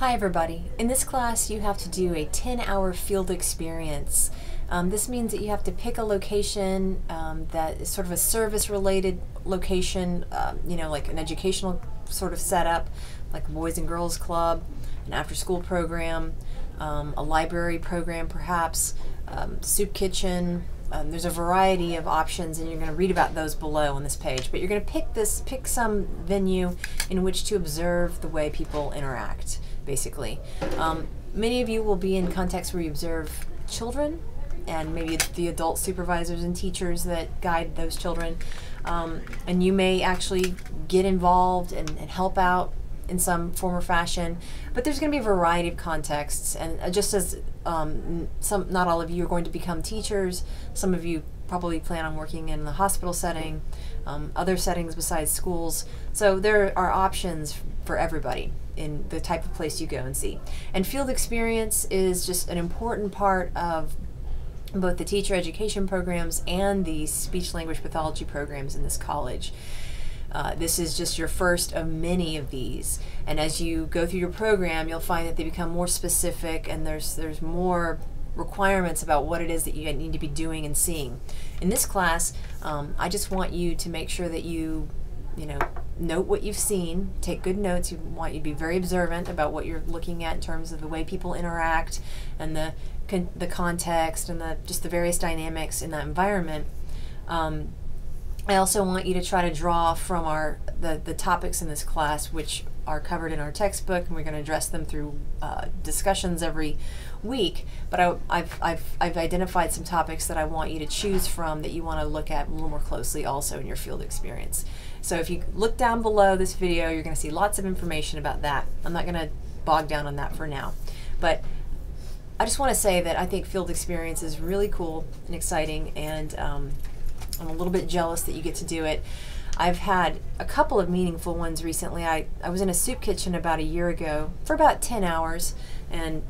Hi everybody. In this class you have to do a 10-hour field experience. This means that you have to pick a location that is sort of a service-related location, like an educational sort of setup, like a Boys and Girls Club, an after-school program, a library program perhaps, soup kitchen. There's a variety of options, and you're going to read about those below on this page. But you're going to pick some venue in which to observe the way people interact, basically. Many of you will be in contexts where you observe children, and maybe the adult supervisors and teachers that guide those children. And you may actually get involved and help out in some form or fashion, but there's going to be a variety of contexts, and just as not all of you are going to become teachers, some of you probably plan on working in the hospital setting, other settings besides schools, so there are options for everybody in the type of place you go and see. And field experience is just an important part of both the teacher education programs and the speech language pathology programs in this college. This is just your first of many of these, and as you go through your program you'll find that they become more specific, and there's more requirements about what it is that you need to be doing and seeing. In this class, I just want you to make sure that you note what you've seen, take good notes. You want you to be very observant about what you're looking at in terms of the way people interact and the context and just the various dynamics in that environment. I also want you to try to draw from the topics in this class, which are covered in our textbook, and we're going to address them through discussions every week. But I've identified some topics that I want you to choose from that you want to look at a little more closely also in your field experience. So if you look down below this video, you're going to see lots of information about that. I'm not going to bog down on that for now, but I just want to say that I think field experience is really cool and exciting, and I'm a little bit jealous that you get to do it. I've had a couple of meaningful ones recently. I was in a soup kitchen about a year ago for about 10 hours, and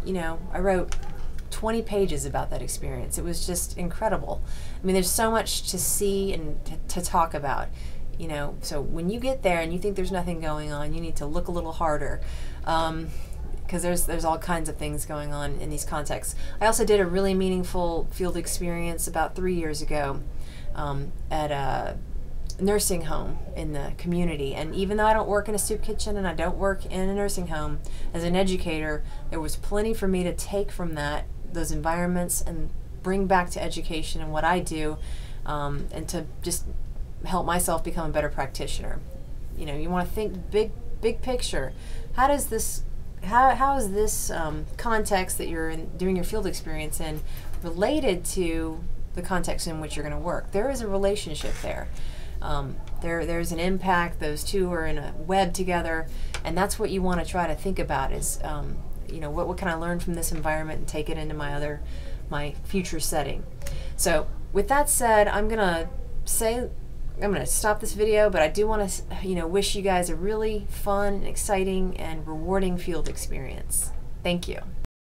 I wrote 20 pages about that experience. It was just incredible. I mean, there's so much to see and to talk about, so when you get there and you think there's nothing going on, you need to look a little harder. Because there's all kinds of things going on in these contexts. I also did a really meaningful field experience about 3 years ago at a nursing home in the community, and even though I don't work in a soup kitchen and I don't work in a nursing home, as an educator there was plenty for me to take from those environments and bring back to education and what I do, and to just help myself become a better practitioner. You want to think big picture. How is this context that you're doing your field experience in related to the context in which you're going to work? There is a relationship there. There's an impact. Those two are in a web together, and that's what you want to try to think about is, what can I learn from this environment and take it into my future setting. So with that said, I'm going to stop this video, but I do want to, wish you guys a really fun, exciting, and rewarding field experience. Thank you.